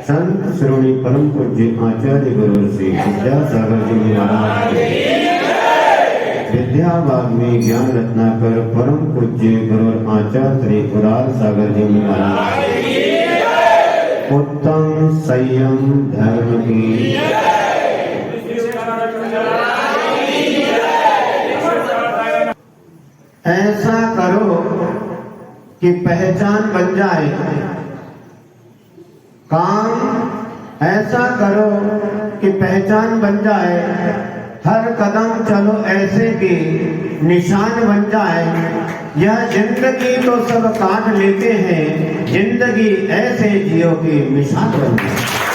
संत श्रोणी परम पूज्य आचार्य गुरु श्री विद्यासागर जी महाराज विद्या वाग्मी ज्ञान रत्नाकर परम पूज्य गुरु आचार्य श्री कुराल सागर जी महाराज उत्तम संयम धर्म की ऐसा करो कि पहचान बन जाए। काम ऐसा करो कि पहचान बन जाए। हर कदम चलो ऐसे कि निशान बन जाए। यह जिंदगी तो सब काट लेते हैं, जिंदगी ऐसे जियो की मिसाल बन जाए।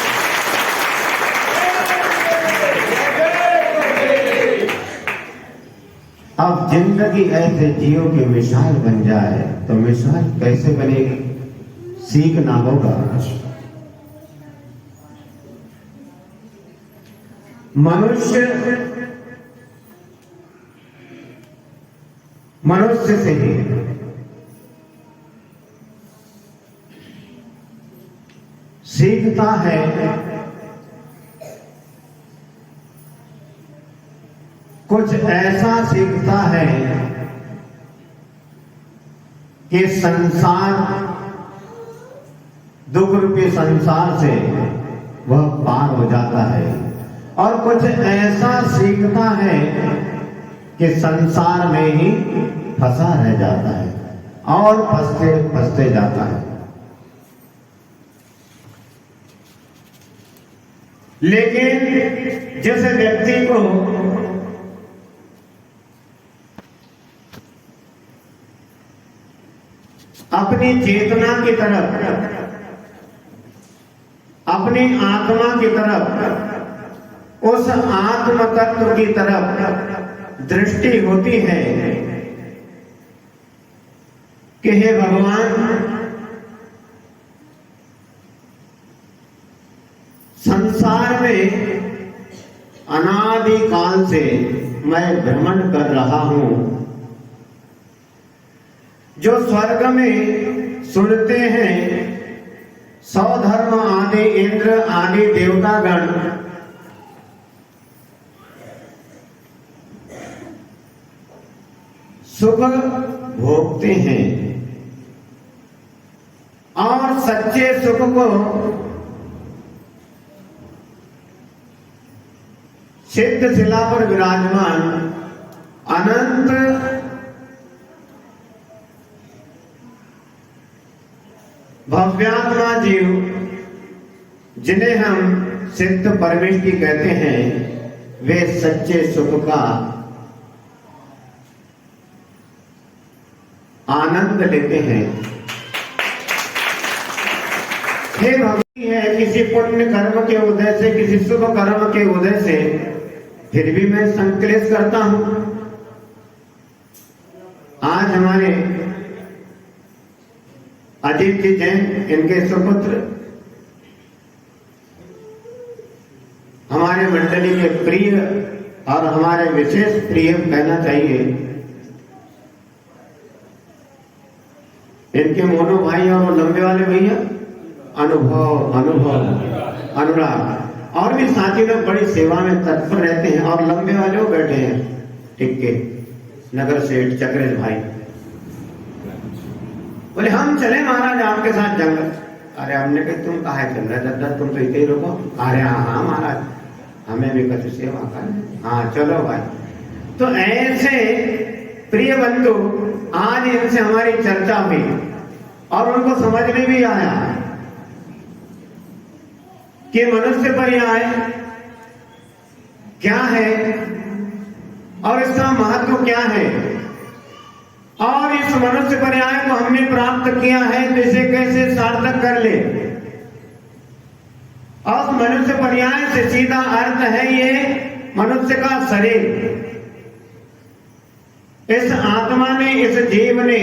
अब जिंदगी ऐसे जियो की मिसाल बन जाए तो मिसाल कैसे बनेगी? सीखना होगा। मनुष्य से ही सीखता है। कुछ ऐसा सीखता है कि संसार, दुख रूपी संसार से वह पार हो जाता है, और कुछ ऐसा सीखता है कि संसार में ही फंसा रह जाता है और फंसते फंसते जाता है। लेकिन जिस व्यक्ति को अपनी चेतना की तरफ, अपनी आत्मा की तरफ, उस आत्म तत्व की तरफ दृष्टि होती है कि हे भगवान, संसार में अनादि काल से मैं भ्रमण कर रहा हूं। जो स्वर्ग में सुनते हैं, सौधर्म आदि इंद्र आदि देवतागण सुख भोगते हैं और सच्चे सुख को सिद्ध शिला पर विराजमान अनंत भव्यात्मा जीव, जिन्हें हम सिद्ध परमेष्टि कहते हैं, वे सच्चे सुख का आनंद लेते हैं। हे भक्ति है किसी पुण्य कर्म के उदय से, किसी शुभ कर्म के उदय से, फिर भी मैं संकलेश करता हूं। आज हमारे अजीत जी जैन, इनके सुपुत्र, हमारे मंडली के प्रिय और हमारे विशेष प्रिय कहना चाहिए। इनके मोनो भाई और लंबे वाले भैया अनुभव अनुराग और भी साथी लोग बड़ी सेवा में तत्पर रहते हैं। और लंबे वाले वो बैठे हैं टिक्के, नगर सेठ चक्रेश भाई, बोले हम चले महाराज आपके साथ जंगल। अरे हमने कहा तुम कहा चल रहे दादा, तुम तो इतने ही रुको। अरे हाँ महाराज, हमें भी कभी सेवा कर। हाँ चलो भाई। तो ऐसे प्रिय बंधु, आज इनसे हमारी चर्चा हुई और उनको समझ में भी आया कि मनुष्य पर्याय क्या है और इसका महत्व क्या है, और इस मनुष्य पर्याय को हमने प्राप्त किया है तो इसे कैसे सार्थक कर ले। और मनुष्य पर्याय से सीधा अर्थ है ये मनुष्य का शरीर। इस आत्मा ने, इस जीव ने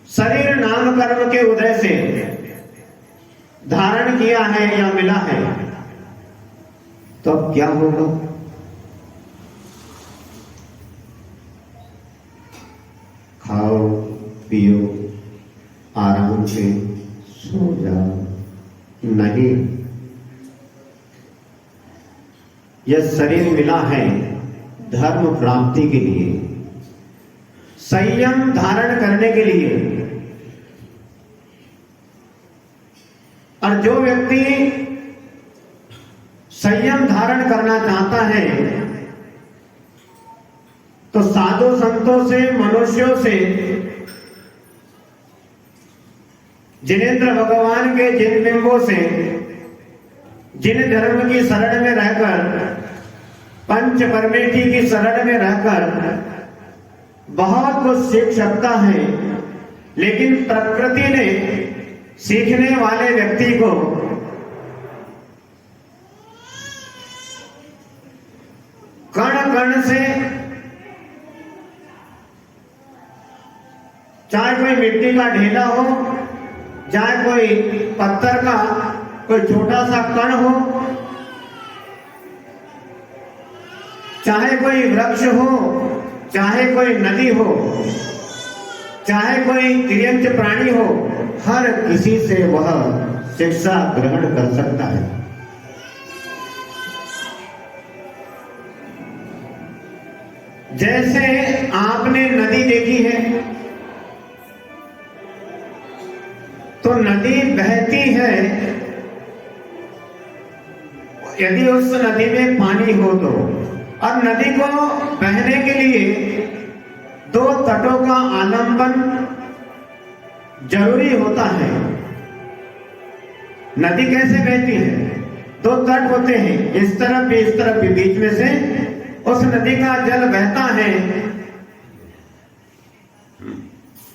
शरीर नाम कर्म के उदय से धारण किया है या मिला है, तो क्या होगा? खाओ पियो, आराम से सो जाओ। नहीं, यह शरीर मिला है धर्म प्राप्ति के लिए, संयम धारण करने के लिए। और जो व्यक्ति संयम धारण करना चाहता है तो साधु संतों से, मनुष्यों से, जिनेंद्र भगवान के जिन बिंबों से, जिन धर्म की शरण में रहकर, पंच परमेठी की शरण में रहकर बहुत कुछ सीख सकता है। लेकिन प्रकृति ने सीखने वाले व्यक्ति को कण कण से, चाहे कोई मिट्टी का ढेला हो, चाहे कोई पत्थर का कोई छोटा सा कण हो, चाहे कोई वृक्ष हो, चाहे कोई नदी हो, चाहे कोई तिर्यंच प्राणी हो, हर किसी से वह शिक्षा ग्रहण कर सकता है। जैसे आपने नदी देखी है तो नदी बहती है, यदि उस नदी में पानी हो तो, और नदी को बहने के लिए दो तटों का आलंबन जरूरी होता है। नदी कैसे बहती है? दो तट होते हैं, इस तरफ भी इस तरफ भी, बीच में से उस नदी का जल बहता है।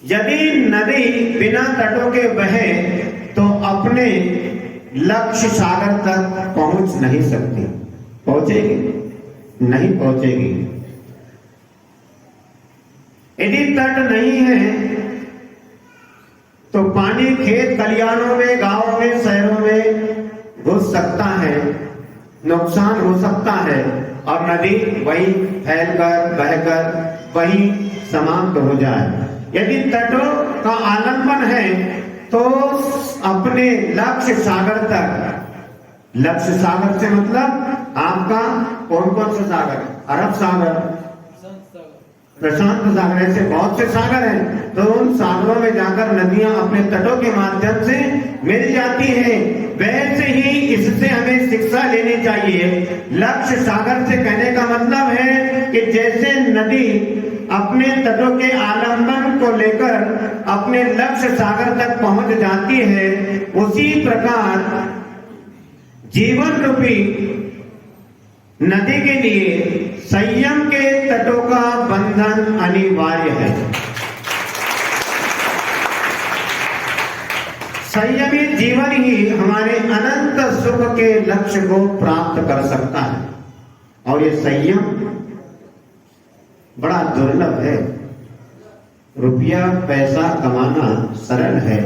यदि नदी बिना तटों के बहे तो अपने लक्ष्य सागर तक पहुंच नहीं सकती। पहुंचेगी? नहीं पहुंचेगी। यदि तट नहीं है तो पानी खेत खलिहानों में, गांवों में, शहरों में घुस सकता है, नुकसान हो सकता है, और नदी वही फैलकर, बहकर वही समाप्त हो जाए। यदि तटों का आलंबन है तो अपने लक्ष्य सागर तक, लक्ष्य सागर से मतलब आपका कौन कौन सा सागर? अरब सागर, प्रशांत सागर, ऐसे बहुत से सागर हैं। तो उन सागरों में जाकर नदियां अपने तटों के माध्यम से मिल जाती हैं। वैसे ही इससे हमें शिक्षा लेनी चाहिए। लक्ष्य सागर से कहने का मतलब है कि जैसे नदी अपने तटों के आलंबन को लेकर अपने लक्ष्य सागर तक पहुंच जाती है, उसी प्रकार जीवन रूपी नदी के लिए संयम के तटों का बंधन अनिवार्य है। संयमी जीवन ही हमारे अनंत सुख के लक्ष्य को प्राप्त कर सकता है। और ये संयम बड़ा दुर्लभ है। रुपया पैसा कमाना सरल है,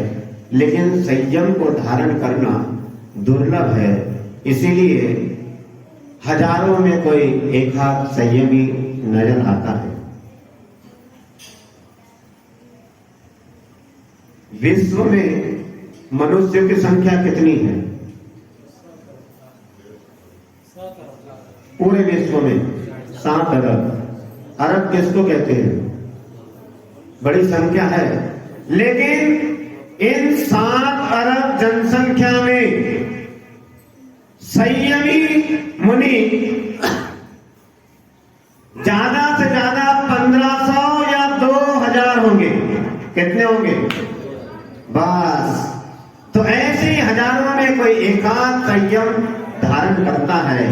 लेकिन संयम को धारण करना दुर्लभ है। इसीलिए हजारों में कोई एक आध संयमी नजर आता है। विश्व में मनुष्य की संख्या कितनी है? पूरे विश्व में 7 अरब। अरब किसको कहते हैं? बड़ी संख्या है। लेकिन इन 7 अरब जनसंख्या में संयमी मुनि ज्यादा से ज्यादा 1500 या 2000 होंगे। कितने होंगे? बस। तो ऐसे ही हजारों में कोई एकाध संयम धारण करता है।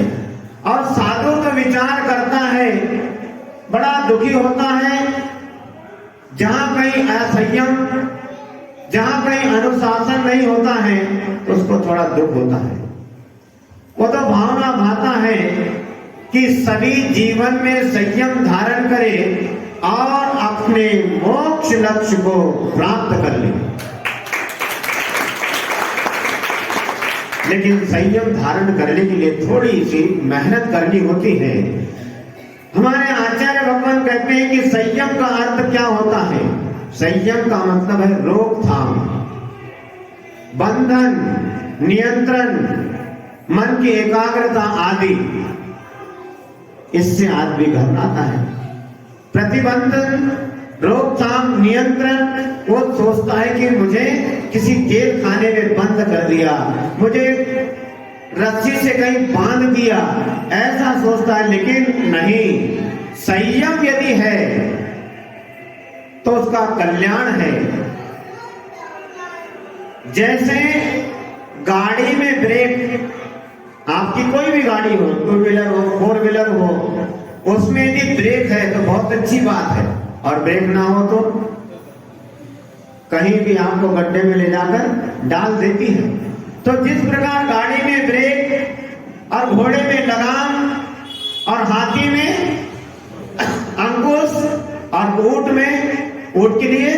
और साधु तो विचार करता है, बड़ा दुखी होता है जहां कहीं असंयम, जहां कहीं अनुशासन नहीं होता है तो उसको थोड़ा दुख होता है। वो तो भावना भाता है कि सभी जीवन में संयम धारण करे और अपने मोक्ष लक्ष्य को प्राप्त कर ले। लेकिन संयम धारण करने के लिए थोड़ी सी मेहनत करनी होती है। हमारे आचार्य भगवान कहते हैं कि संयम का अर्थ क्या होता है? संयम का मतलब है रोकथाम, बंधन, नियंत्रण, मन की एकाग्रता आदि। इससे आदमी घबराता है। प्रतिबंधन, रोकथाम, नियंत्रण, वो सोचता है कि मुझे किसी जेल खाने में बंद कर दिया, मुझे रस्सी से कहीं बांध दिया, ऐसा सोचता है। लेकिन नहीं, संयम यदि है तो उसका कल्याण है। जैसे गाड़ी में ब्रेक, आपकी कोई भी गाड़ी हो, टू व्हीलर हो, फोर व्हीलर हो, उसमें यदि ब्रेक है तो बहुत अच्छी बात है, और ब्रेक ना हो तो कहीं भी आपको गड्ढे में ले जाकर डाल देती है। तो जिस प्रकार गाड़ी में ब्रेक और घोड़े में लगाम और हाथी में अंकुश और ऊंट में ऊंट के लिए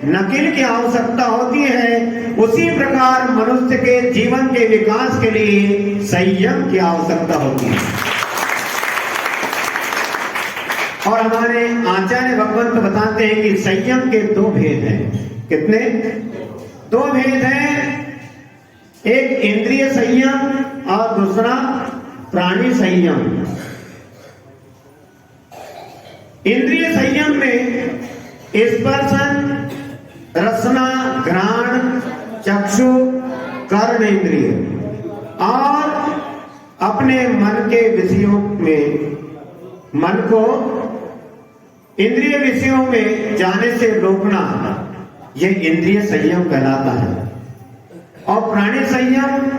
नकिल की आवश्यकता होती है, उसी प्रकार मनुष्य के जीवन के विकास के लिए संयम की आवश्यकता होती है। और हमारे आचार्य भगवंत बताते हैं कि संयम के दो भेद हैं। कितने? दो भेद हैं। एक इंद्रिय संयम और दूसरा प्राणी संयम। इंद्रिय संयम में स्पर्शन, रसना, घ्राण, चक्षु, कर्ण इंद्रिय और अपने मन के विषयों में, मन को इंद्रिय विषयों में जाने से रोकना, यह इंद्रिय संयम कहलाता है। और प्राणी संयम,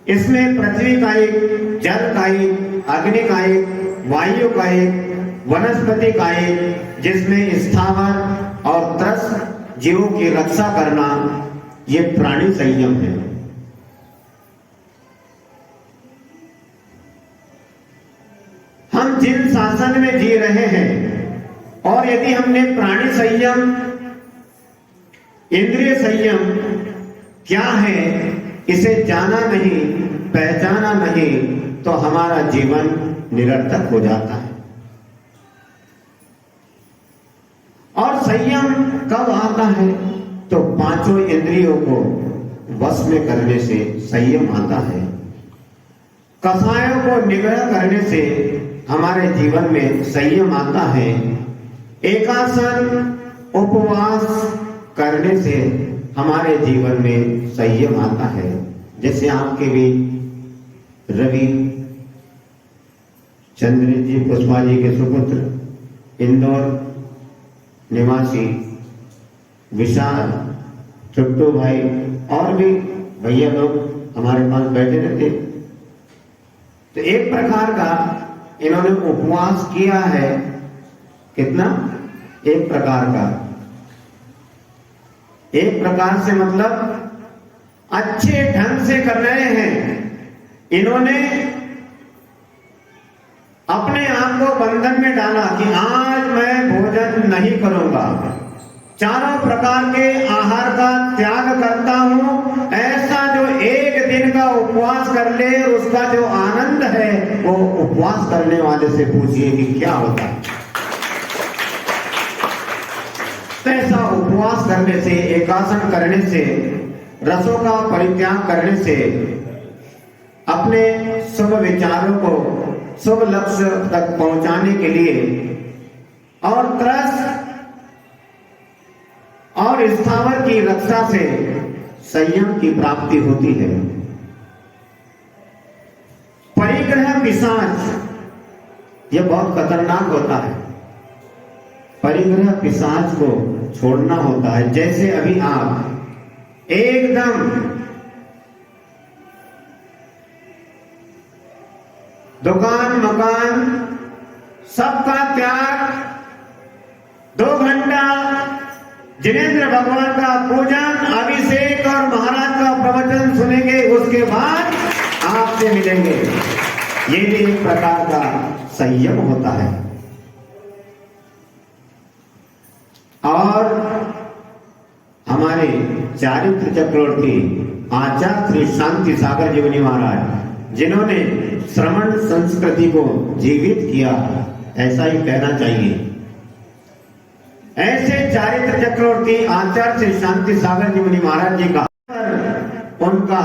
इसमें पृथ्वी का एक, जल का एक, अग्नि का एक, वायु का एक, वनस्पति का एक, जिसमें स्थावर और त्रस्त जीवों की रक्षा करना, यह प्राणी संयम है। हम जिन शासन में जी रहे हैं, और यदि हमने प्राणी संयम, इंद्रिय संयम क्या है इसे जाना नहीं, पहचाना नहीं, तो हमारा जीवन निरर्थक हो जाता है। और संयम कब आता है? तो पांचों इंद्रियों को वश में करने से संयम आता है। कसायों को निग्रह करने से हमारे जीवन में संयम आता है। एकासन, उपवास करने से हमारे जीवन में संयम आता है। जैसे आपके भी रवि चंद्र जी पुष्पा जी के सुपुत्र, इंदौर निवासी विशाल, चुट्टू भाई और भी भैया लोग हमारे पास बैठे रहते। तो एक प्रकार का इन्होंने उपवास किया है। कितना? एक प्रकार का। एक प्रकार से मतलब अच्छे ढंग से कर रहे हैं। इन्होंने अपने आप को बंधन में डाला कि आज मैं भोजन नहीं करूंगा, चारों प्रकार के आहार का त्याग करता हूं। ऐसा जो एक दिन का उपवास कर ले, उसका जो आनंद है वो उपवास करने वाले से पूछिए कि क्या होता है। ऐसा उपवास करने से, एकासन करने से, रसों का परित्याग करने से, अपने शुभ विचारों को शुभ लक्ष्य तक पहुंचाने के लिए और त्रस्त और स्थावर की रक्षा से संयम की प्राप्ति होती है। परिग्रह पिशाच, यह बहुत खतरनाक होता है। परिग्रह पिशाच को छोड़ना होता है। जैसे अभी आप एकदम दुकान मकान सबका त्याग, 2 घंटा जिनेंद्र भगवान का पूजन, अभिषेक और महाराज का प्रवचन सुनेंगे, उसके बाद आपसे मिलेंगे। ये भी एक प्रकार का संयम होता है। और हमारे चारित्र चक्रवर्ती आचार्य श्री शांति सागर जीवनी महाराज, जिन्होंने श्रवण संस्कृति को जीवित किया, ऐसा ही कहना चाहिए। ऐसे चारित्र चक्रवर्ती आचार्य श्री शांति सागर जी मुनि महाराज जी का उनका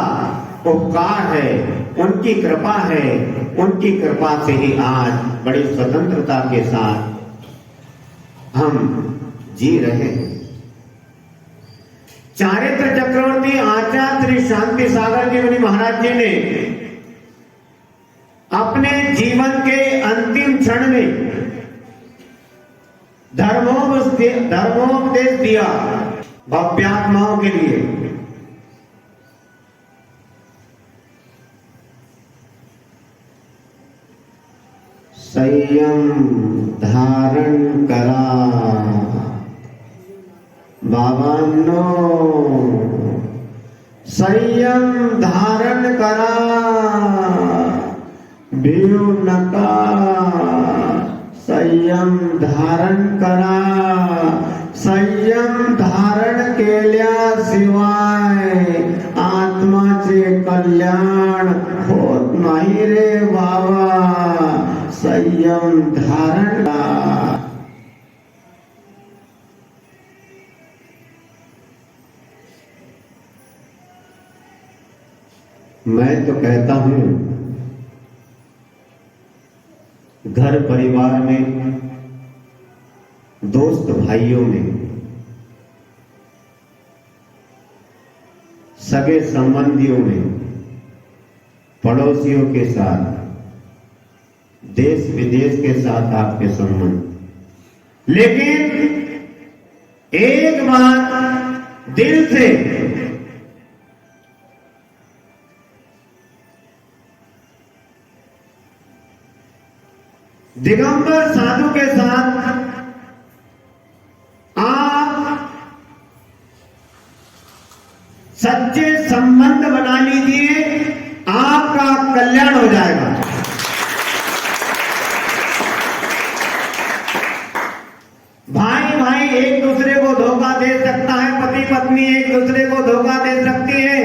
उपकार है, उनकी कृपा है, उनकी कृपा से ही आज बड़ी स्वतंत्रता के साथ हम जी रहे हैं। चारित्र चक्रवर्ती आचार्य श्री शांति सागर जी मुनि महाराज जी ने अपने जीवन के अंतिम क्षण में धर्मोपदेश दिया भव्यात्माओं के लिए। संयम धारण करा बाबांनो, संयम धारण करा भिऊ नका, संयम धारण करा। संयम धारण केल्याशिवाय आत्माचे कल्याण होत नाही रे बाबा। संयम धारण करा। मैं तो कहता हूं घर परिवार में, दोस्त भाइयों में, सगे संबंधियों में, पड़ोसियों के साथ, देश विदेश के साथ आपके संबंध, लेकिन एक बात दिल से दिगंबर साधु के साथ आप सच्चे संबंध बना लीजिए, आपका कल्याण हो जाएगा। भाई भाई एक दूसरे को धोखा दे सकता है, पति पत्नी एक दूसरे को धोखा दे सकती है,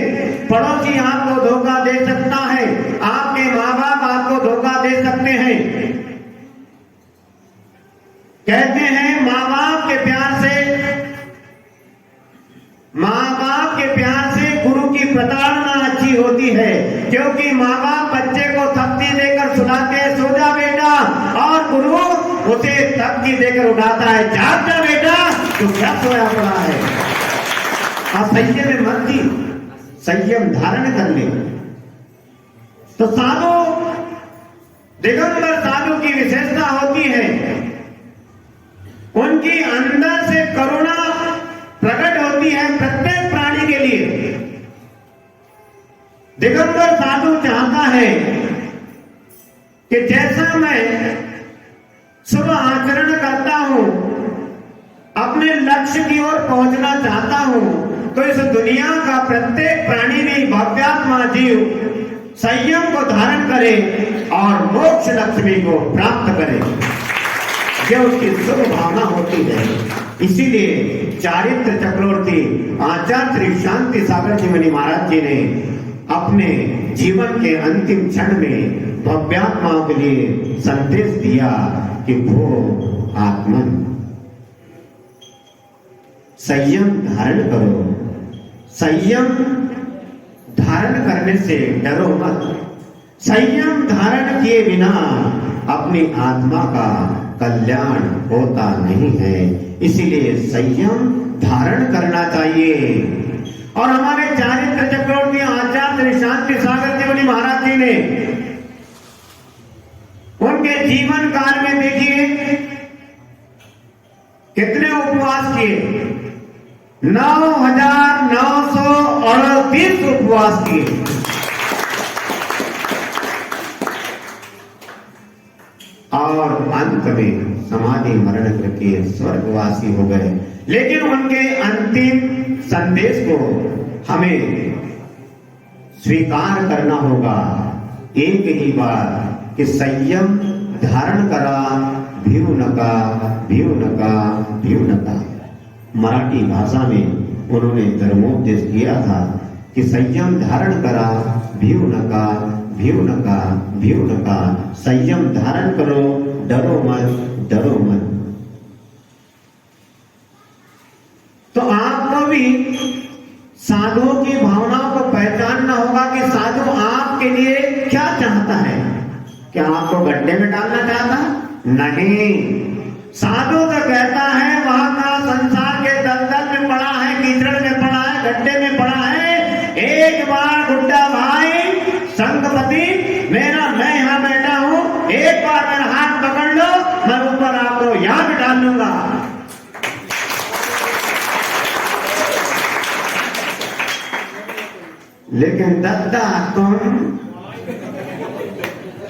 पड़ोसी आपको धोखा दे सकता है, आपके माँ बाप आपको धोखा दे सकते हैं। कहते हैं माँ बाप के प्यार से गुरु की प्रताड़ना अच्छी होती है, क्योंकि माँ बाप बच्चे को थपकी देकर सुलाते हैं, सो जा बेटा, और गुरु उसे थपकी देकर उठाता है, जाग जा बेटा, तू क्या सोया पड़ा है। असंयम में मत थी, संयम धारण कर ले। तो साधु, दिगंबर साधु की विशेषता होती है, उनकी अंदर से करुणा प्रकट होती है प्रत्येक प्राणी के लिए। दिगंबर साधु चाहता है कि जैसा मैं शुभ आचरण करता हूं, अपने लक्ष्य की ओर पहुंचना चाहता हूं, तो इस दुनिया का प्रत्येक प्राणी भी भव्यात्मा जीव संयम को धारण करे और मोक्ष लक्ष्मी को प्राप्त करे, यह उसकी शुभ भावना होती है। इसीलिए चारित्र चक्रवर्ती आचार्य श्री शांति सागर जी मुनि महाराज जी ने अपने जीवन के अंतिम क्षण में भव्यात्माओं के लिए संदेश दिया कि वो आत्मन संयम धारण करो। संयम धारण करने से डरो मत। संयम धारण किए बिना अपनी आत्मा का कल्याण होता नहीं है, इसीलिए संयम धारण करना चाहिए। और हमारे चारित्र चक्रवर्ती आचार्य श्री शांति सागर जी मुनि महाराज जी ने उनके जीवन काल में देखिए कितने उपवास किए, 9,938 उपवास किए। और अंत में समाधि मरण करके स्वर्गवासी हो गए। लेकिन उनके अंतिम संदेश को हमें स्वीकार करना होगा, एक ही बात कि संयम धारण करा भिऊ नका, भिऊ नका, भिऊ नका। मराठी भाषा में उन्होंने धर्मोपदेश किया था कि संयम धारण करा भिऊ नका, भिऊ नका, भिऊ नका। संयम धारण करो, डरो मत, डरो मत। तो आपको भी साधुओं की भावनाओं को पहचानना होगा कि साधु आपके लिए क्या चाहता है। क्या आपको गड्ढे में डालना चाहता? नहीं, साधु तो कहता है वहां का संसार के दलदल में पड़ा है, कीचड़ में पड़ा है, गड्ढे में पड़ा है, एक बार बुड्ढा भाई संगपति मेरा, मैं यहां बैठा हूं, एक बार मेरा हाथ पकड़ लो, मैं ऊपर आपको याद डाल लूंगा। लेकिन दादा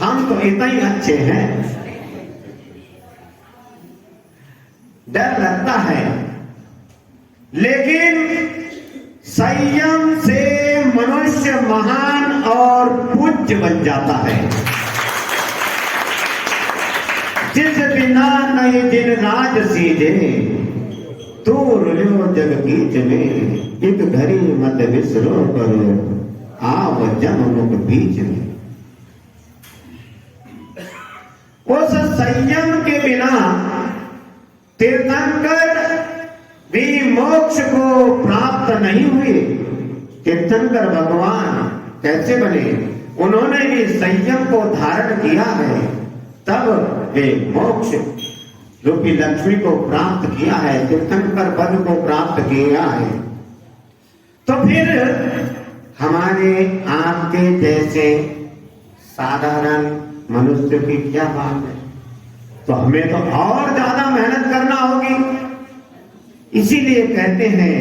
हम तो इतना ही अच्छे हैं, डर लगता है। लेकिन संयम से मनुष्य महान और पूज्य बन जाता है। जिस बिना नहीं दिन राज सीजे, तूर लो जग बीच में, एक घड़ी मत विसरो करो, आव जम मुख बीच में। उस संयम के बिना तीर्थंकर भी मोक्ष को प्राप्त नहीं हुए। तीर्थंकर भगवान कैसे बने? उन्होंने भी संयम को धारण किया है, तब वे मोक्ष रूपी लक्ष्मी को प्राप्त किया है, तीर्थंकर पद को प्राप्त किया है। तो फिर हमारे आपके जैसे साधारण मनुष्य की क्या बात है? तो हमें तो और ज्यादा मेहनत करना होगी। इसीलिए कहते हैं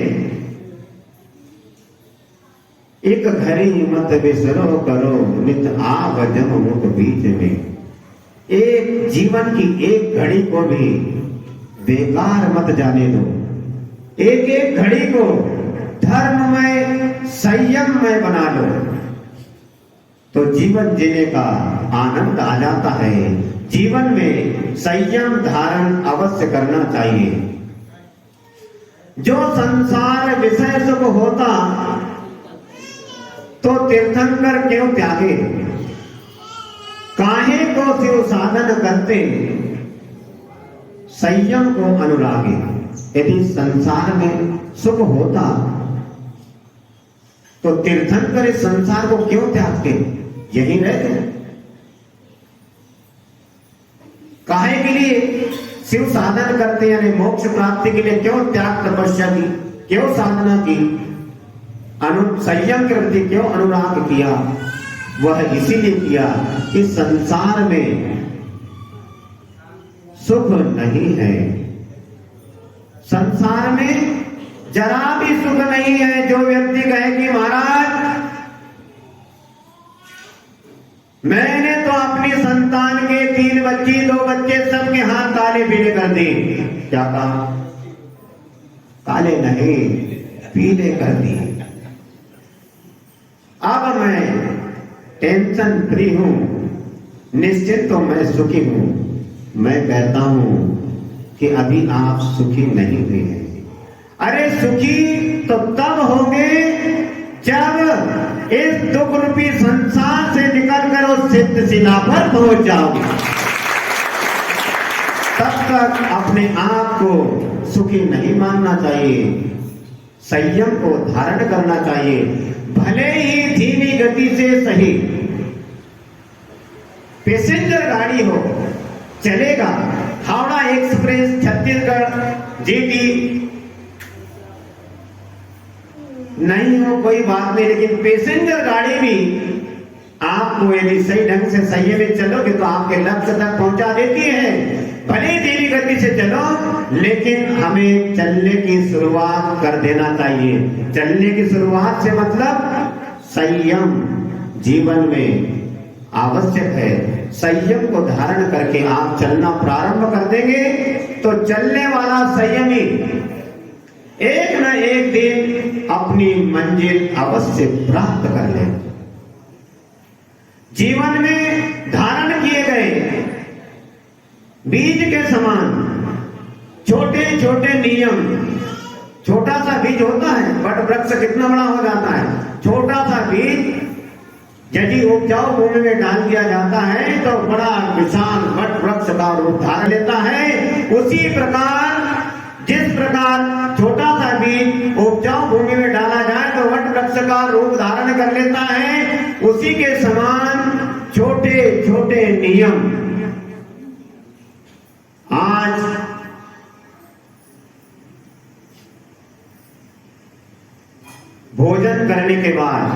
एक घड़ी मत विसरो करो, नित आव जम मुख बीच में। एक जीवन की एक घड़ी को भी बेकार मत जाने दो। एक एक घड़ी को धर्म में, संयम में बना लो, तो जीवन जीने का आनंद आ जाता है। जीवन में संयम धारण अवश्य करना चाहिए। जो संसार विषय सुख होता तो तीर्थंकर क्यों त्यागे? काहे को शिव साधन करते, संयम को अनुरागे। यदि संसार में सुख होता तो तीर्थंकर इस संसार को क्यों त्यागते? यही रहते। काहे के लिए शिव साधन करते, यानी मोक्ष प्राप्ति के लिए क्यों त्याग तपस्या की, क्यों साधना की, संयम के प्रति क्यों अनुराग किया? वह इसीलिए किया कि संसार में सुख नहीं है। संसार में जरा भी सुख नहीं है। जो व्यक्ति कहे कि महाराज मैंने तो अपनी संतान के 3 बच्ची 2 बच्चे सबके हाथ काले पीले कर दिए। क्या कहा? काले नहीं, पीले कर दिए। अब मैं टेंशन फ्री हूं, निश्चित तो मैं सुखी हूं। मैं कहता हूं कि अभी आप सुखी नहीं हुए हैं। अरे सुखी तो तब होंगे जब इस दुख रूपी संसार से निकलकर उस सिद्ध शिला पर पहुंच जाओगे। तब तक अपने आप को सुखी नहीं मानना चाहिए। संयम को धारण करना चाहिए। भले ही धीमी गति से सही, पैसेंजर गाड़ी हो चलेगा। हावड़ा एक्सप्रेस, छत्तीसगढ़ जीटी नहीं हो कोई बात नहीं, लेकिन पैसेंजर गाड़ी भी आपको यदि सही ढंग से संयम में चलोगे तो आपके लक्ष्य तक पहुंचा देती है। भले धीमी गति से चलो, लेकिन हमें चलने की शुरुआत कर देना चाहिए। चलने की शुरुआत से मतलब संयम जीवन में आवश्यक है। संयम को धारण करके आप चलना प्रारंभ कर देंगे तो चलने वाला संयमी एक न एक दिन अपनी मंजिल अवश्य प्राप्त कर ले। जीवन में धारण किए गए बीज के समान छोटे छोटे नियम, छोटा सा बीज होता है, बट वृक्ष कितना बड़ा हो जाता है। छोटा सा बीज यदि उपजाऊ भूमि में डाल दिया जाता है तो बड़ा विशाल वट वृक्ष का रूप धारण लेता है। उसी प्रकार जिस प्रकार छोटा सा बीज उपजाऊ भूमि में डाला जाए तो वट वृक्ष का रूप धारण कर लेता है। उसी के समान छोटे छोटे नियम आज भोजन करने के बाद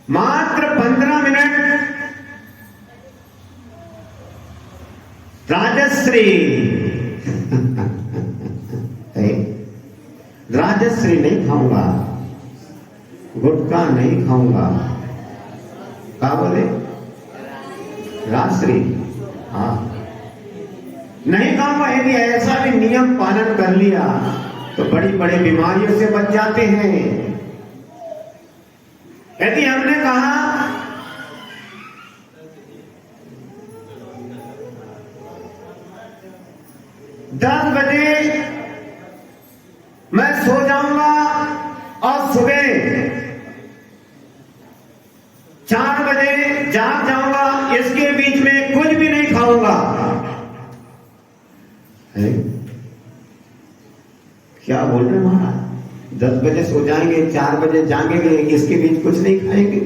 मात्र 15 मिनट राजश्री राजश्री नहीं खाऊंगा, गुटखा नहीं खाऊंगा, क्या बोले? राजश्री, हाँ नहीं खाऊंगा। यदि ऐसा भी नियम पालन कर लिया तो बड़ी बड़ी बीमारियों से बच जाते हैं। यदि हमने कहा 10 बजे मैं सो जाऊंगा और सुबह 4 बजे जाग जाऊंगा, इसके बीच में कुछ भी नहीं खाऊंगा, क्या बोल रहे महाराज? 10 बजे सो जाएंगे, 4 बजे जागेंगे, इसके बीच कुछ नहीं खाएंगे।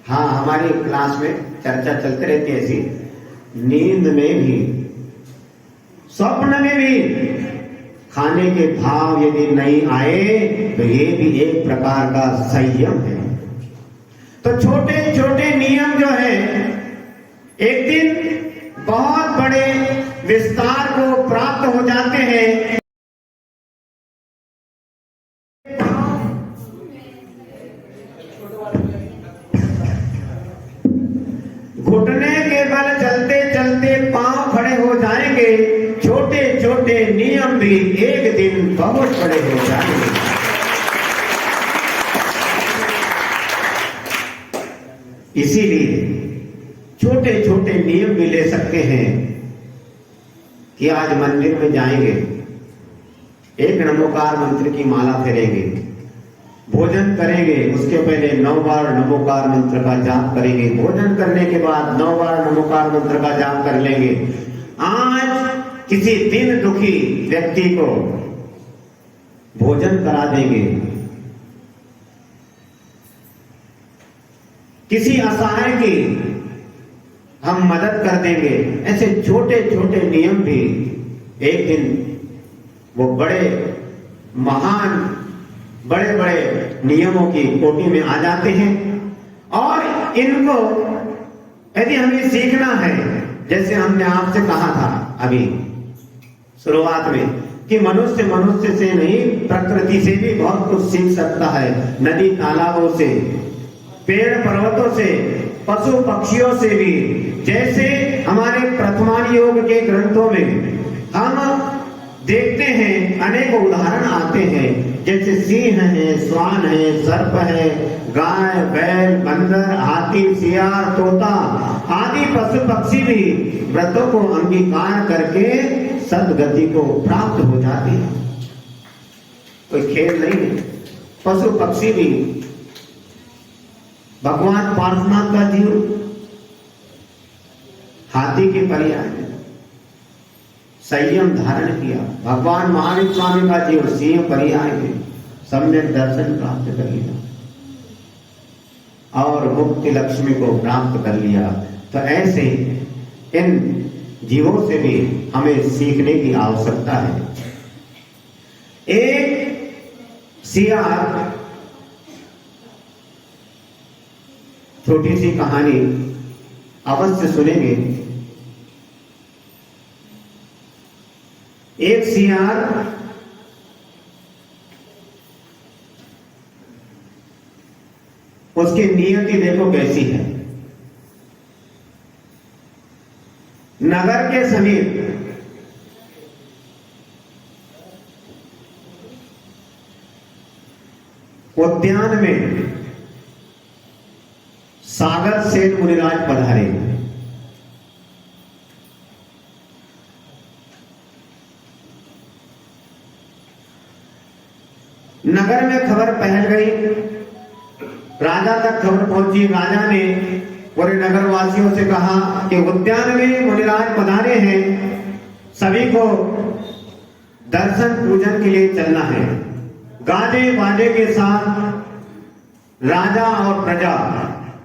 हाँ, हमारी क्लास में चर्चा चलती रहती है ऐसी, नींद में भी स्वप्न में भी खाने के भाव यदि नहीं आए तो ये भी एक प्रकार का संयम है। तो छोटे छोटे नियम जो है एक दिन बहुत बड़े विस्तार को प्राप्त हो जाते हैं। घुटने के बल चलते चलते पांव खड़े हो जाएंगे। छोटे छोटे नियम भी एक दिन बहुत बड़े हो जाएंगे। इसीलिए छोटे छोटे नियम भी ले सकते हैं कि आज मंदिर में जाएंगे, एक नमोकार मंत्र की माला फेरेंगे, भोजन करेंगे, उसके पहले 9 बार नमोकार मंत्र का जाप करेंगे, भोजन करने के बाद 9 बार नमोकार मंत्र का जाप कर लेंगे। आज किसी दिन दुखी व्यक्ति को भोजन करा देंगे, किसी असहाय की हम मदद कर देंगे। ऐसे छोटे छोटे नियम भी एक दिन वो बड़े महान बड़े बड़े नियमों की कोटि में आ जाते हैं। और इनको यदि हमें सीखना है, जैसे हमने आपसे कहा था अभी शुरुआत में कि मनुष्य मनुष्य से नहीं, प्रकृति से भी बहुत कुछ सीख सकता है। नदी तालाबों से, पेड़ पर्वतों से, पशु पक्षियों से भी। जैसे हमारे प्रथमान योग के ग्रंथों में हम देखते हैं अनेक उदाहरण आते हैं, जैसे सिंह है, श्वान है, सर्प है, गाय, बैल, बंदर, हाथी, सियार, तोता आदि पशु पक्षी भी व्रतों को अंगीकार करके सदगति को प्राप्त हो जाते हैं। कोई खेल नहीं है, पशु पक्षी भी। भगवान पार्श्वनाथ का जीव हाथी के पर्याय संयम धारण किया। भगवान महावीर स्वामी का जीव सिंह पर्याय में सम्यक दर्शन प्राप्त कर लिया और मुक्ति लक्ष्मी को प्राप्त कर लिया। तो ऐसे इन जीवों से भी हमें सीखने की आवश्यकता है। एक सियार, छोटी सी कहानी अवश्य सुनेंगे। एक सियार उसकी नियति देखो कैसी है। नगर के समीप उद्यान में सागर सेठ मुनिराज पधारे। नगर में खबर फैल गई, राजा तक खबर पहुंची। राजा ने पूरे नगरवासियों से कहा कि उद्यान में मुनिराज पधारे हैं, सभी को दर्शन पूजन के लिए चलना है। गाजे बाजे के साथ राजा और प्रजा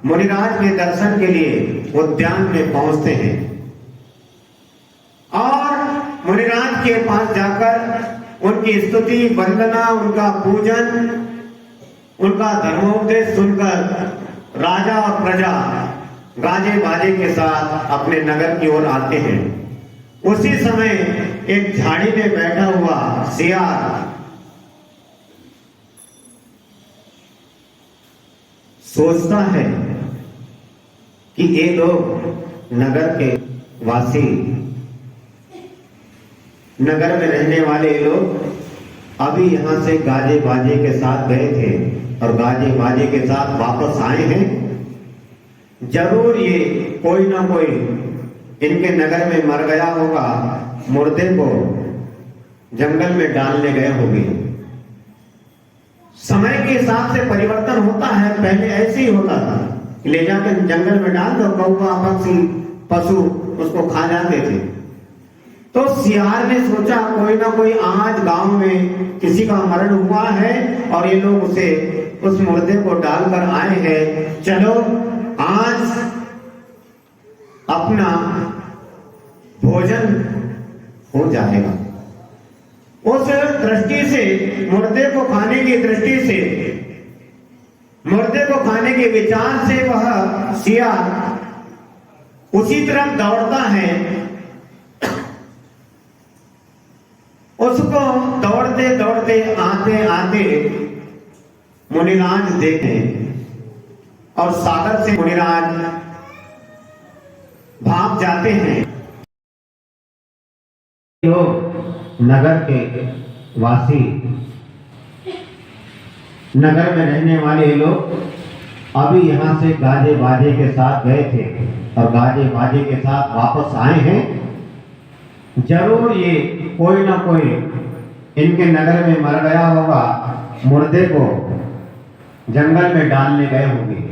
मुनिराज के दर्शन के लिए उद्यान में पहुंचते हैं और मुनिराज के पास जाकर उनकी स्तुति वंदना, उनका पूजन, उनका धर्मोपदेश सुनकर राजा और प्रजा गाजे बाजे के साथ अपने नगर की ओर आते हैं। उसी समय एक झाड़ी में बैठा हुआ सियार सोचता है कि ये लोग नगर के वासी, नगर में रहने वाले लोग अभी यहां से गाजे बाजे के साथ गए थे और गाजे बाजे के साथ वापस आए हैं। जरूर ये कोई ना कोई इनके नगर में मर गया होगा, मुर्दे को जंगल में डालने गए होंगे। समय के हिसाब से परिवर्तन होता है। पहले ऐसे ही होता था, ले जाकर जंगल में डाल दो, कौवा पक्षी पशु उसको खा जाते थे। तो सियार ने सोचा कोई ना कोई आज गांव में किसी का मरण हुआ है और ये लोग उस मुर्दे को डालकर आए हैं। चलो आज अपना भोजन हो जाएगा। उस दृष्टि से, मुर्दे को खाने की दृष्टि से, मुर्दे को खाने के विचार से वह सियार उसी तरफ दौड़ता है। उसको दौड़ते दौड़ते आते आते मुनिराज देखे और सागर से मुनिराज भाग जाते हैं। नगर के वासी, नगर में रहने वाले लोग अभी यहां से गाजे बाजे के साथ गए थे और गाजे बाजे के साथ वापस आए हैं। जरूर ये कोई ना कोई इनके नगर में मर गया होगा, मुर्दे को जंगल में डालने गए होंगे।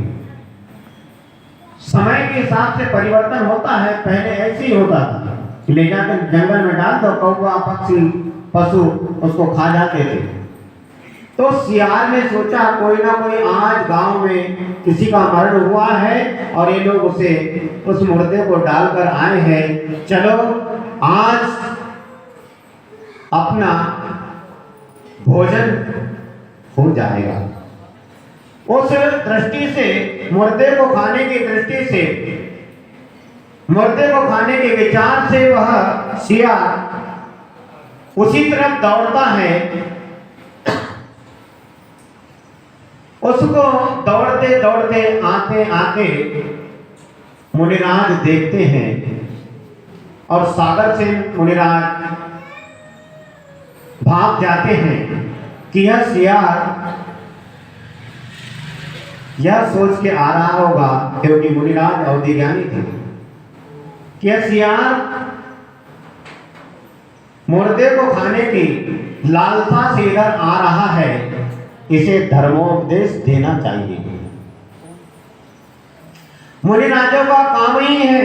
समय के हिसाब से परिवर्तन होता है। पहले ऐसे ही होता था, ले जाकर जंगल में डाल दो, कौवा पक्षी पशु उसको खा जाते थे। तो सियार ने सोचा कोई ना कोई आज गांव में किसी का मरण हुआ है और ये लोग उस मुर्दे को डालकर आए हैं। चलो आज अपना भोजन हो जाएगा। उस दृष्टि से, मुर्दे को खाने की दृष्टि से, मुर्दे को खाने के विचार से वह सियार उसी तरफ दौड़ता है। उसको दौड़ते दौड़ते आते आते मुनिराज देखते हैं और सागर से मुनिराज भाग जाते हैं कि यह सियार यह सोच के आ रहा होगा, क्योंकि मुनिराज अवधि ज्ञानी थे, कि यह सियार मुर्दे को खाने की लालसा से इधर आ रहा है, इसे धर्मोपदेश देना चाहिए। मुनिराजों का काम ही है,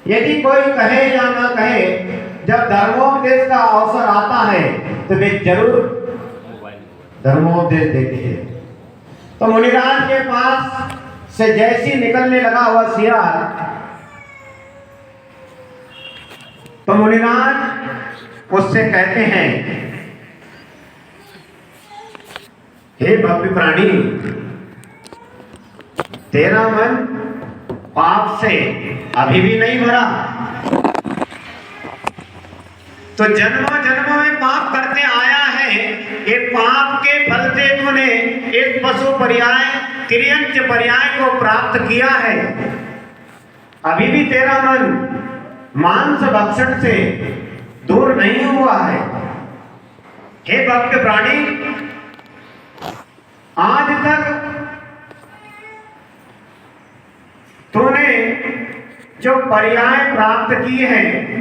यदि कोई कहे या ना कहे, जब धर्मोपदेश का अवसर आता है तो वे जरूर धर्मोपदेश देते हैं। तो मुनिराज के पास से जैसी निकलने लगा हुआ सियार, तो मुनिराज उससे कहते हैं, हे भव्य प्राणी, तेरा मन पाप से अभी भी नहीं भरा, तो जन्मों जन्मों में पाप करते आया है। ये पाप के फल से तूने एक पशु पर्याय, तिर्यंच पर्याय को प्राप्त किया है। अभी भी तेरा मन मांस भक्षण से दूर नहीं हुआ है। हे भक्त प्राणी, आज तक तूने जो पर्याय प्राप्त किए हैं,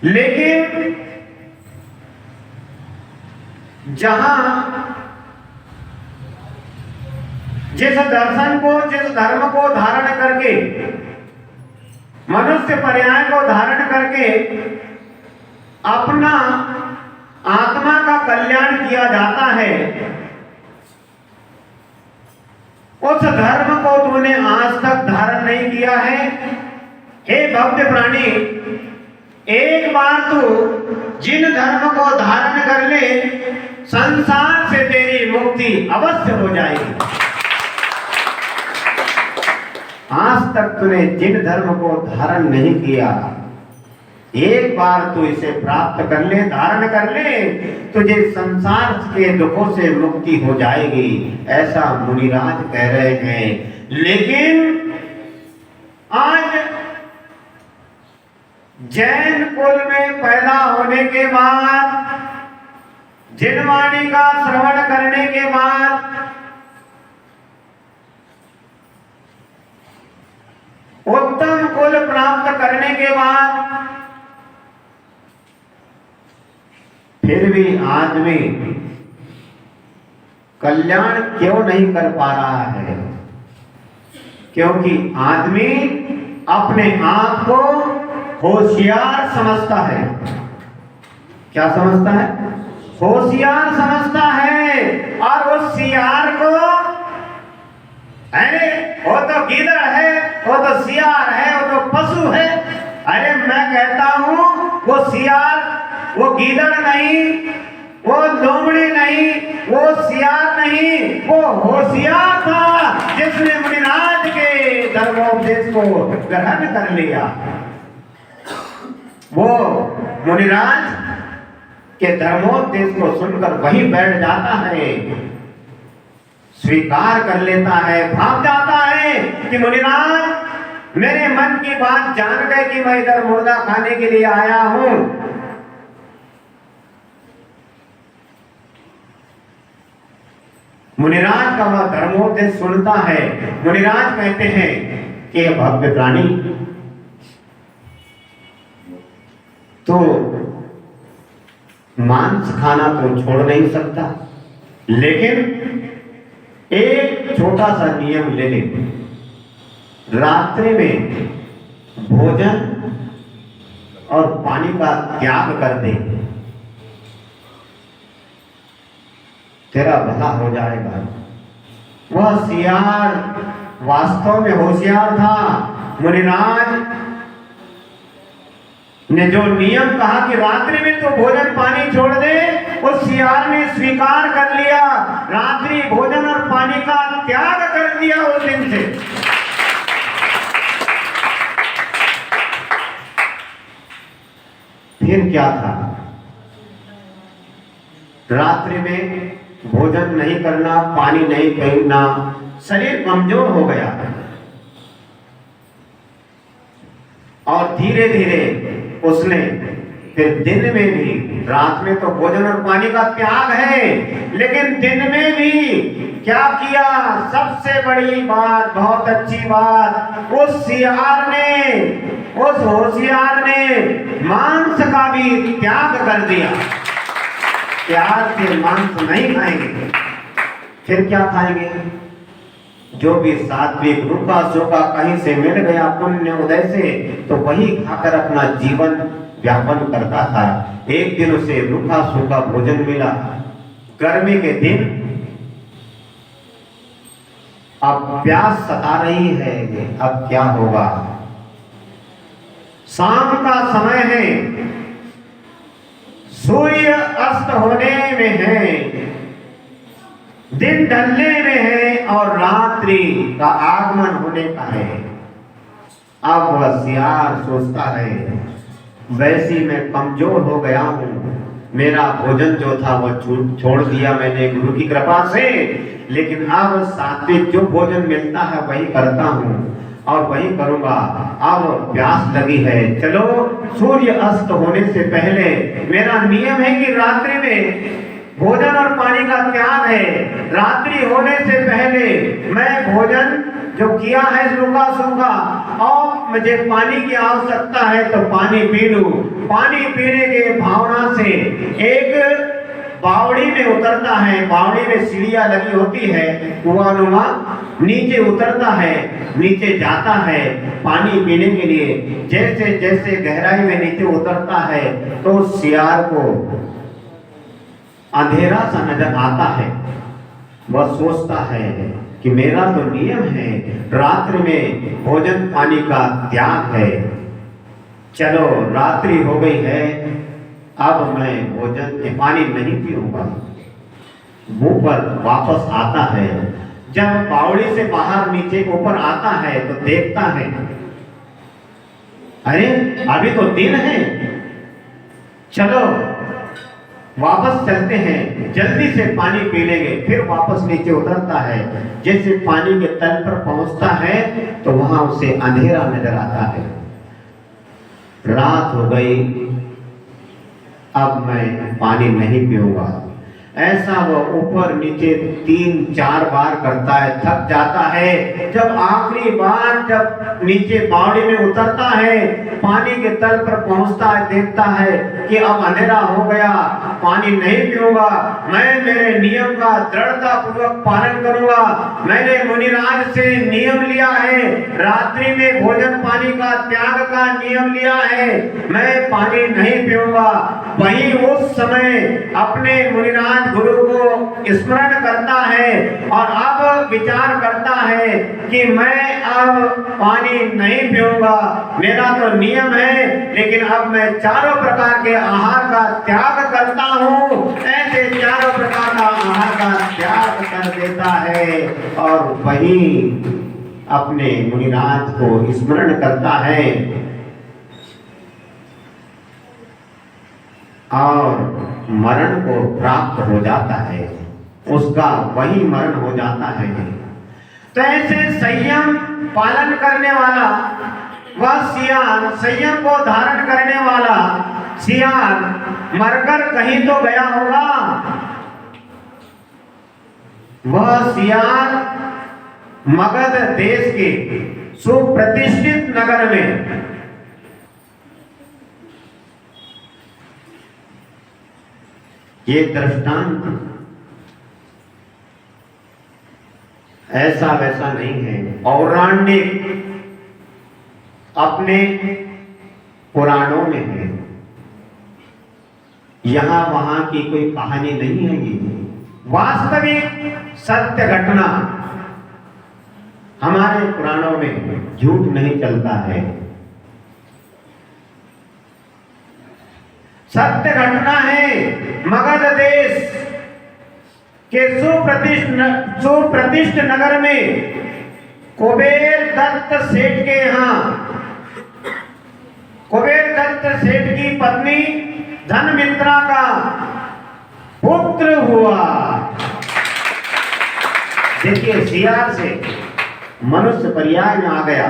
लेकिन जिस दर्शन को, जिस धर्म को धारण करके, मनुष्य पर्याय को धारण करके अपना आत्मा का कल्याण किया जाता है, उस धर्म को तूने आज तक धारण नहीं किया है। हे भव्य प्राणी, एक बार तू जिन धर्म को धारण कर ले, संसार से तेरी मुक्ति अवश्य हो जाएगी। आज तक तूने जिन धर्म को धारण नहीं किया, एक बार तू इसे प्राप्त कर ले, धारण कर ले, तुझे संसार के दुखों से मुक्ति हो जाएगी, ऐसा मुनिराज कह रहे हैं। लेकिन आज जैन कुल में पैदा होने के बाद, जिनवाणी का श्रवण करने के बाद, उत्तम कुल प्राप्त करने के बाद फिर भी आदमी कल्याण क्यों नहीं कर पा रहा है? क्योंकि आदमी अपने आप को होशियार समझता है। क्या समझता है? होशियार समझता है। और उस सियार को, अरे वो तो गीदड़ है, वो तो सियार है, वो तो पशु है। अरे मैं कहता हूं वो सियार, वो गीदड़ नहीं, वो लोमड़ी नहीं, वो सियार नहीं, वो होशियार था जिसने मुनिराज के धर्मोपदेश को ग्रहण कर लिया। वो मुनिराज के धर्मोपदेश को सुनकर वहीं बैठ जाता है, स्वीकार कर लेता है, भाग जाता है कि मुनिराज मेरे मन की बात जान गए कि मैं इधर मुर्गा खाने के लिए आया हूं। मुनिराज का वह धर्मोपदेश सुनता है। मुनिराज कहते हैं कि भव्य प्राणी, तो मांस खाना तो छोड़ नहीं सकता, लेकिन एक छोटा सा नियम ले ले। रात्रि में भोजन और पानी का त्याग कर दे, तेरा भला हो जाएगा। वह सियार वास्तव में होशियार था। मुनिराज ने जो नियम कहा कि रात्रि में तो भोजन पानी छोड़ दे, उस सियार ने स्वीकार कर लिया, रात्रि भोजन और पानी का त्याग कर दिया उस दिन से। फिर क्या था? रात्रि में भोजन नहीं करना, पानी नहीं पीना, शरीर कमजोर हो गया। और धीरे धीरे उसने फिर दिन में भी, रात में तो भोजन और पानी का त्याग है, लेकिन दिन में भी क्या किया? सबसे बड़ी बात, बहुत अच्छी बात, उस सियार ने, उस होशियार ने मांस का भी त्याग कर दिया। प्यार से मांस नहीं खाएंगे, फिर क्या खाएंगे? जो भी सात्विक रूखा सूखा कहीं से मिल गया पुण्य उदय से, तो वही खाकर अपना जीवन व्यापन करता था। एक दिन उसे रूखा सूखा भोजन मिला, गर्मी के दिन, अब प्यास सता रही है, अब क्या होगा? शाम का समय है, सूर्य अस्त होने में है, दिन ढलने में है और रात्रि का आगमन होने का है। अब वह सियार सोचता है, वैसे मैं कमजोर हो गया हूं, मेरा भोजन जो था वह छोड़ दिया मैंने गुरु की कृपा से, लेकिन अब सात्विक जो भोजन मिलता है वही करता हूं और वही करूंगा। अब प्यास लगी है, चलो सूर्य अस्त होने से पहले, मेरा नियम है कि रात्रि में भोजन और पानी का त्याग है, रात्रि होने से पहले मैं भोजन जो किया है सूखा सूखा, और मुझे पानी की आवश्यकता है तो पानी पी लूं। पानी पीने के भावना से एक बावड़ी में उतरता है, बावड़ी में सीढ़ियां लगी होती है, कुआनुमा नीचे उतरता है, नीचे जाता है पानी पीने के लिए। जैसे जैसे गहराई में नीचे उतरता है तो सियार को अंधेरा सा नजर आता है। वह सोचता है कि मेरा तो नियम है, रात्रि में भोजन पानी का त्याग है, चलो रात्रि हो गई है, अब मैं भोजन पानी नहीं पीऊंगा। मुंह पर वापस आता है। जब बावड़ी से बाहर नीचे ऊपर आता है तो देखता है, अरे अभी तो दिन है, चलो वापस चलते हैं, जल्दी से पानी पी लेंगे। फिर वापस नीचे उतरता है। जैसे पानी के तल पर पहुंचता है तो वहां उसे अंधेरा नजर आता है। रात हो गई, अब मैं पानी नहीं पीऊंगा। ऐसा वो ऊपर नीचे 3-4 बार करता है, थक जाता है। जब आखिरी बार जब नीचे बावड़ी में उतरता है, पानी के तल पर पहुंचता है, देखता है कि अब अंधेरा हो गया, पानी नहीं पीऊंगा, मैं मेरे नियम का दृढ़ता पूर्वक पालन करूंगा। मैंने मुनिराज से नियम लिया है, रात्रि में भोजन पानी का त्याग का नियम लिया है, मैं पानी नहीं पीऊंगा। वही उस समय अपने मुनिराज गुरु को स्मरण करता है और अब विचार करता है कि मैं अब पानी नहीं पीऊंगा, मेरा तो नियम है, लेकिन अब मैं चारों प्रकार के आहार का त्याग करता हूँ। ऐसे चारों प्रकार का आहार का त्याग कर देता है और वही अपने मुनिराज को स्मरण करता है और मरण को प्राप्त हो जाता है, उसका वही मरण हो जाता है। तो ऐसे संयम पालन करने वाला वह सियार, संयम को धारण करने वाला सियार मरकर कहीं तो गया होगा। वह सियार मगध देश के सुप्रतिष्ठित नगर में ये दृष्टांत ऐसा वैसा नहीं है, पौराणिक अपने पुराणों में है, यहां वहां की कोई कहानी नहीं है। ये वास्तविक सत्य घटना हमारे पुराणों में झूठ नहीं चलता है, सत्य घटना है। मगध देश के सुप्रतिष्ठ नगर में कुबेर दत्त सेठ के यहाँ कुबेर दत्त सेठ की पत्नी धनमित्रा का पुत्र हुआ। देखिए, सियार से मनुष्य पर्याय में आ गया।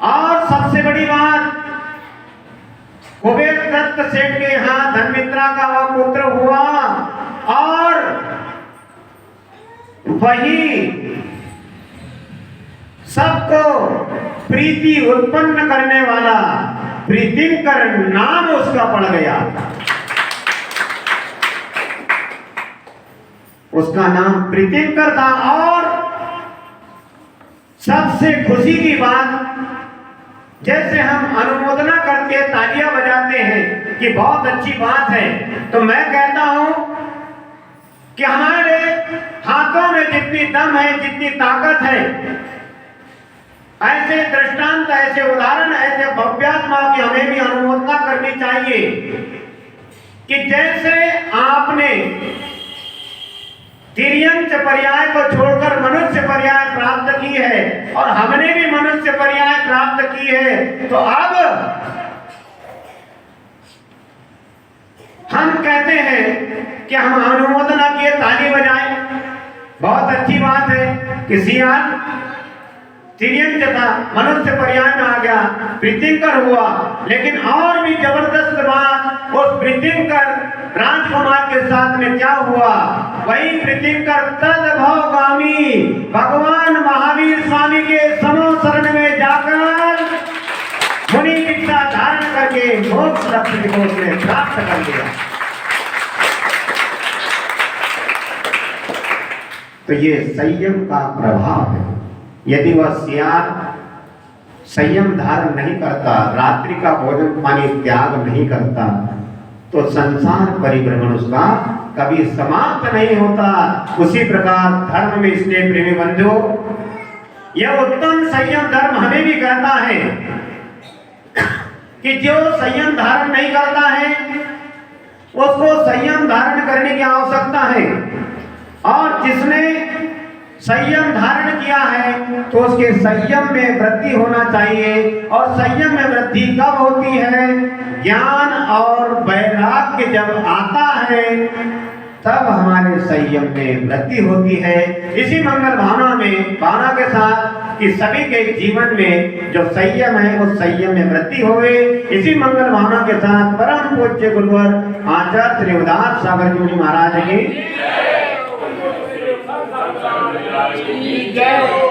और सबसे बड़ी बात, कुबेर दत्त सेठ के यहाँ धनमित्रा का वह पुत्र हुआ और वही सबको प्रीति उत्पन्न करने वाला प्रीतिंकर नाम उसका पड़ गया। उसका नाम प्रीतिंकर था। और सबसे खुशी की बात, जैसे हम अनुमोदना करके तालियां बजाते हैं कि बहुत अच्छी बात है, तो मैं कहता हूं कि हमारे हाथों में जितनी दम है, जितनी ताकत है, ऐसे दृष्टांत, ऐसे उदाहरण, ऐसे भव्यात्मा की हमें भी अनुमोदना करनी चाहिए कि जैसे आपने तिर्यंच पर्याय को छोड़कर मनुष्य पर्याय प्राप्त की है और हमने भी मनुष्य पर्याय प्राप्त की है, तो अब हम कहते हैं कि हम अनुमोदना किए, ताली बजाएं। बहुत अच्छी बात है कि सियार तिर्यंच था, मनुष्य पर्याय में आ गया, प्रीतिंकर हुआ। लेकिन और भी जबरदस्त बात, उस प्रीतिंकर राजकुमार के साथ में क्या हुआ? वही प्रीतिंकर तद्भवगामी भगवान महावीर स्वामी के समो शरण में जाकर मुनि दीक्षा धारण करके मोक्ष लक्ष्य को उसने प्राप्त कर लिया। तो ये संयम का प्रभाव है। यदि वह सियार संयम धारण नहीं करता, रात्रि का भोजन पानी त्याग नहीं करता, तो संसार परिभ्रमण उसका कभी समाप्त नहीं होता। उसी प्रकार धर्म में इसलिए प्रेमी बंधु, यह उत्तम संयम धर्म हमें भी कहता है कि जो संयम धारण नहीं करता है उसको संयम धारण करने की आवश्यकता है, और जिसने संयम धारण किया है तो उसके संयम में वृद्धि होना चाहिए। और संयम में वृद्धि कब होती है? ज्ञान और वैराग्य जब आता है तब हमारे संयम में वृद्धि होती है। इसी मंगल भावना के साथ कि सभी के जीवन में जो संयम है उस संयम में वृद्धि होवे, इसी मंगल भावना के साथ परम पूज्य गुरुवर आचार्य श्री उदार सागर जी महाराज की जय।